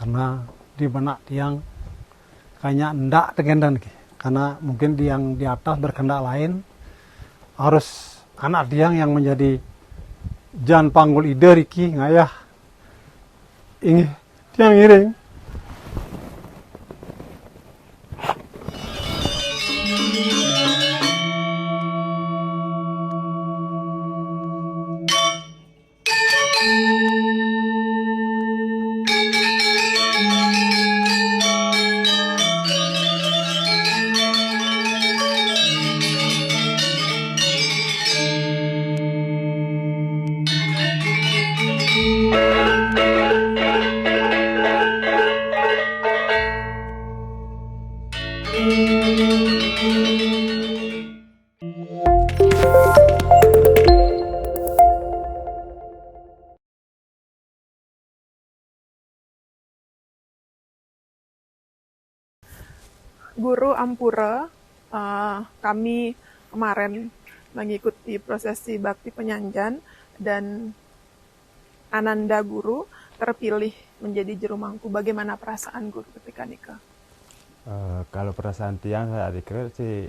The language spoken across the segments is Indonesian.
karena di benak tiang kayaknya ndak tegendan karena mungkin yang di atas berkehendak lain, harus anak tiang yang menjadi jan panggul ide Riki ngayah ini tiang iring. Guru Ampura, kami kemarin mengikuti prosesi bakti penyanjan dan Ananda Guru terpilih menjadi juru mangku. Bagaimana perasaan Guru ketika nikah? Kalau perasaan tiang saya dikira sih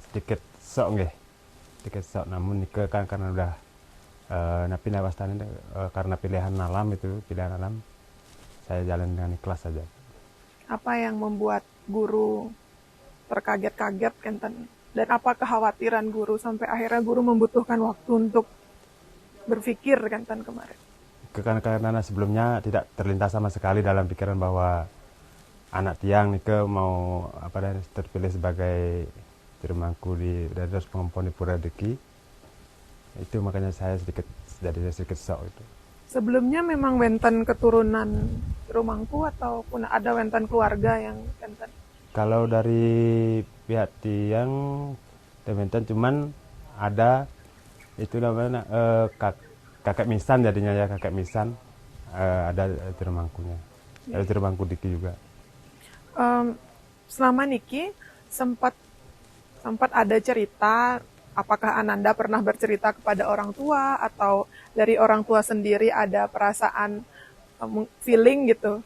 sedikit sok nggih. Sedikit sok, namun nikah kan karena udah napi nawastani karena pilihan alam itu, pilihan alam. Saya jalan dengan ikhlas saja. Apa yang membuat Guru terkaget-kaget kenten? Dan apa kekhawatiran Guru sampai akhirnya Guru membutuhkan waktu untuk berpikir kenten kemarin? Karena sebelumnya tidak terlintas sama sekali dalam pikiran bahwa anak tiang nikah mau terpilih sebagai juru mangku di Dados Pengomponi Pura Deki. Itu makanya saya sedikit shock itu. Sebelumnya memang wenten keturunan juru mangku ataupun ada wenten keluarga yang wenten? Kalau dari pihak tiang wenten cuman ada itu namanya kakek misan, jadinya ya kakek misan, ada juru mangkunya. Ada juru mangku Diki juga. Selama niki sempat ada cerita, apakah Ananda pernah bercerita kepada orang tua atau dari orang tua sendiri ada perasaan feeling gitu,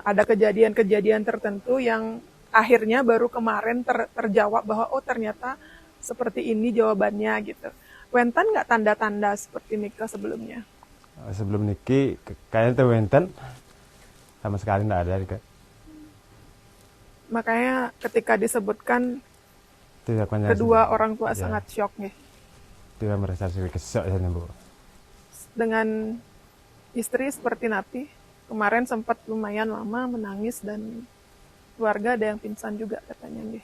ada kejadian-kejadian tertentu yang akhirnya baru kemarin terjawab bahwa oh ternyata seperti ini jawabannya gitu. Wenten nggak tanda-tanda seperti nikah sebelumnya? Sebelum niki kayaknya tuh wenten sama sekali nggak ada nikah. Makanya ketika disebutkan kedua orang tua sangat shock nih. Tidak merasa sedikit shock ya Bu. Dengan istri seperti Napi, kemarin sempat lumayan lama menangis dan keluarga ada yang pingsan juga katanya nih.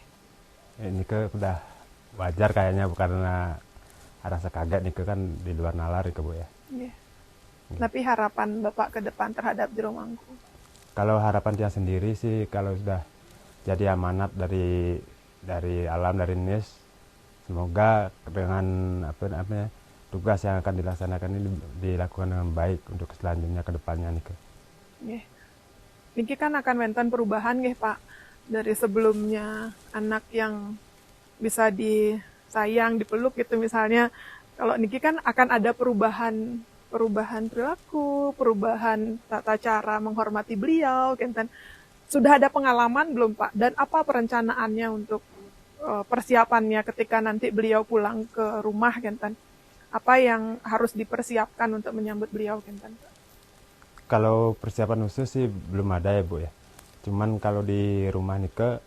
Ini udah wajar kayaknya karena rasa kaget nih kan di luar nalar Bu ya. Yeah. Tapi harapan Bapak ke depan terhadap juru mangku? Kalau harapan dia sendiri sih kalau sudah jadi amanat dari alam, dari NIS, semoga dengan tugas yang akan dilaksanakan ini dilakukan dengan baik untuk selanjutnya ke depannya nih. Yeah. Niki kan akan wenten perubahan nggih Pak, dari sebelumnya anak yang bisa disayang, dipeluk gitu misalnya. Kalau Niki kan akan ada perubahan perilaku, perubahan tata cara menghormati beliau, kenten. Sudah ada pengalaman belum Pak? Dan apa perencanaannya untuk persiapannya ketika nanti beliau pulang ke rumah, kenten? Apa yang harus dipersiapkan untuk menyambut beliau, kenten? Kalau persiapan khusus sih belum ada ya Bu ya. Cuman kalau di rumah nikah,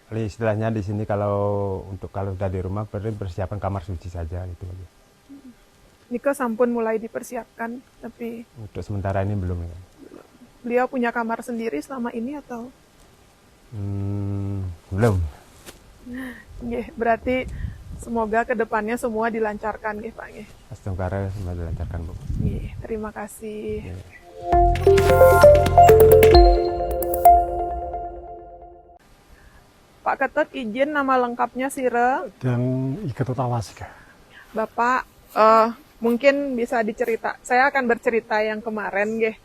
istilahnya di sini kalau udah di rumah berarti persiapan kamar suci saja gitu aja. Nikah sampun mulai dipersiapkan, tapi untuk sementara ini belum ya. Beliau punya kamar sendiri selama ini atau? Belum. Berarti semoga kedepannya semua dilancarkan nggih Pak nggih. Semoga semua dilancarkan Bu. Terima kasih. Pak Ketut, izin nama lengkapnya Sire dan Iketut Awasika. Bapak mungkin bisa dicerita. Saya akan bercerita yang kemarin nggih,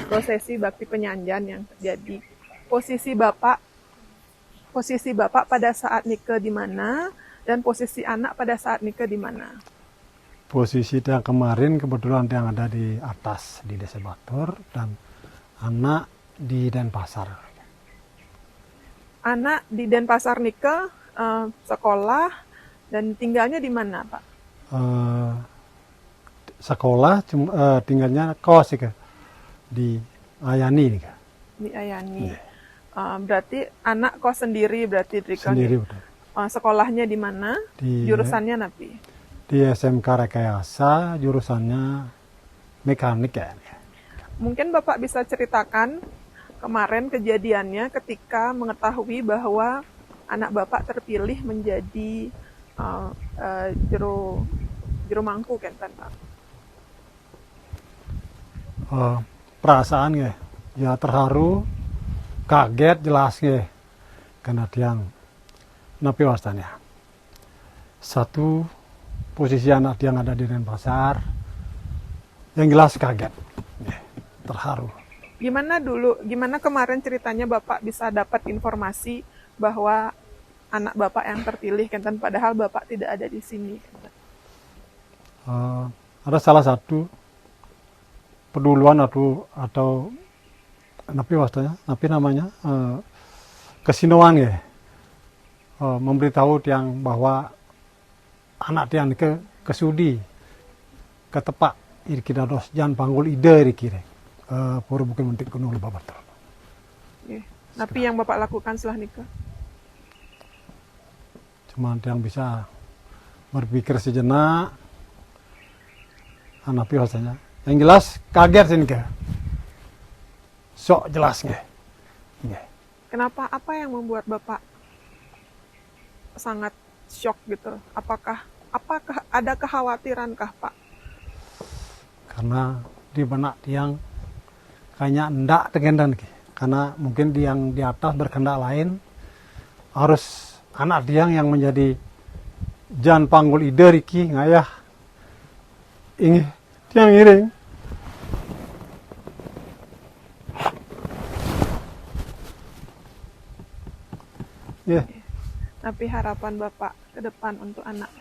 prosesi bakti penyanjan yang terjadi. Posisi Bapak pada saat nikah di mana dan posisi anak pada saat nikah di mana? posisi yang kemarin kebetulan yang ada di atas di Desa Batur dan anak di Denpasar. Anak di Denpasar Nike sekolah dan tinggalnya di mana, Pak? Sekolah tinggalnya kos sih, di Ayani nih, Kak. Di Ayani. Iya. Berarti anak kos sendiri berarti Rika? Sendiri betul. Sekolahnya di mana? Jurusannya napi? Di SMK Rekayasa, jurusannya mekanik ya. Mungkin Bapak bisa ceritakan kemarin kejadiannya ketika mengetahui bahwa anak Bapak terpilih menjadi juru mangku Kenten, Pak. Perasaan ya terharu, kaget jelas karena tiang napi wastanya. Satu posisi anak yang ada di Denpasar, yang jelas kaget, terharu. Gimana kemarin ceritanya Bapak bisa dapat informasi bahwa anak Bapak yang terpilih, Kenten, padahal Bapak tidak ada di sini? Ada salah satu peduluan atau napi wastanya, napi namanya, Kesinoan memberitahu tiang bahwa anak tiang ke sudi ke tepak iri dados jan panggul ide iri kire pura bukan mentik kuno babat. Napi yang Bapak lakukan setelah nikah? Cuma tiang bisa berpikir sejenak, napi wastanya. Yang jelas kaget sini sok jelas Kenapa? Apa yang membuat Bapak sangat shock gitu? Apakah ada kekhawatirankah, Pak? Karena di benak tiang kayaknya enggak tegendan karena mungkin yang di atas berkendak lain, harus anak tiang yang menjadi jan panggul ide riki ngayah ini tiang iring. Yeah. Tapi harapan Bapak ke depan untuk anak?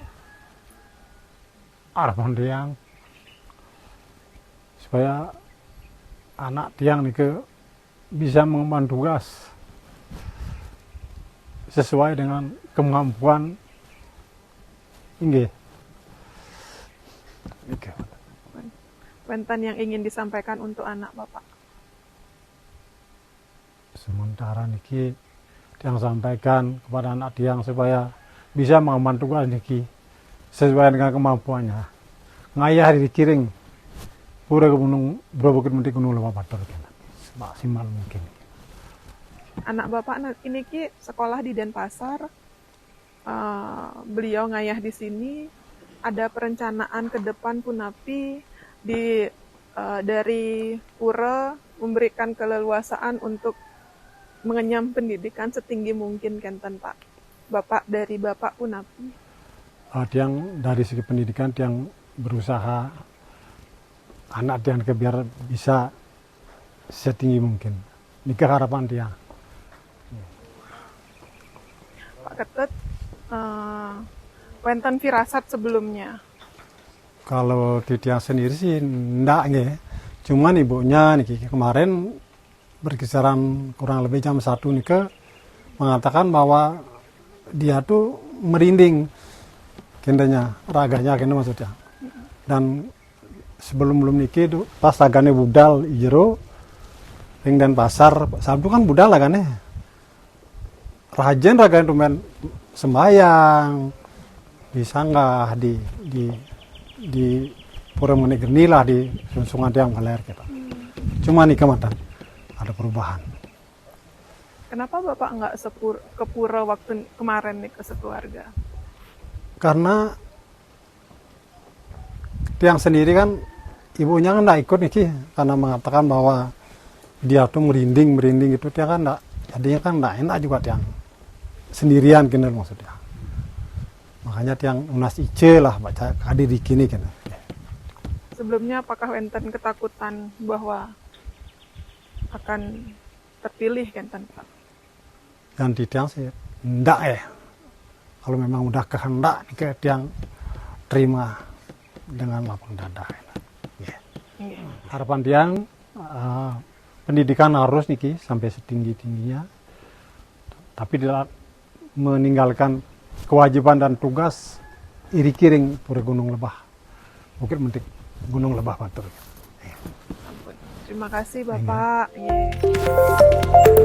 Harapan tiang supaya anak tiang nih bisa mengemban tugas sesuai dengan kemampuan inggih. Wenten yang ingin disampaikan untuk anak Bapak? Sementara niki yang sampaikan kepada anak tiang supaya bisa mengemban tugas niki sesuai dengan kemampuannya. Ngayah dikiring pura ke gunung Bukit Mentik Gunung Lama Batur maksimal mungkin. Anak Bapak ini sekolah di Denpasar, beliau ngayah di sini. Ada perencanaan ke depan Punapi dari pura memberikan keleluasaan untuk mengenyam pendidikan setinggi mungkin, Kenten, Pak? Dari Bapak Punapi. Yang dari segi pendidikan yang berusaha anak yang biar bisa setinggi mungkin. Ini harapan dia. Pak Ketut, wenten firasat sebelumnya? Kalau di tiang sendiri sih enggak cuman ibunya nih kemarin berkisaran kurang lebih jam 1 nih mengatakan bahwa dia tuh merinding kendanya, raganya kena maksudnya. Dan sebelum niki itu pas ragane budal jero ring Denpasar sabtu kan budal ragane. Rajen ragane tumen sembayang di sanggah di pura menegeni lah di sunsungan tiang galer kita. Cuma nih kematan ada perubahan. Kenapa Bapak nggak ke pura waktu kemarin nih ke sekeluarga? Karena tiang sendiri kan ibunya kan nggak ikut nih karena mengatakan bahwa dia tuh merinding gitu, dia kan nggak, jadinya kan nggak enak juga tiang sendirian kena maksudnya. Makanya tiang unas ice lah baca hadir di kini kena. Sebelumnya apakah wenten ketakutan bahwa akan terpilih, Kenten, Pak? Yang di tiang sih enggak Kalau memang udah kehendak tiang terima dengan lapang dada. Ya. Nggih. Harapan tiang pendidikan harus niki sampai setinggi-tingginya, tapi meninggalkan kewajiban dan tugas iri kiring pura Gunung Lebah, Bukit Mentik Gunung Lebah Batur. Ampun. Terima kasih Bapak. Nggih.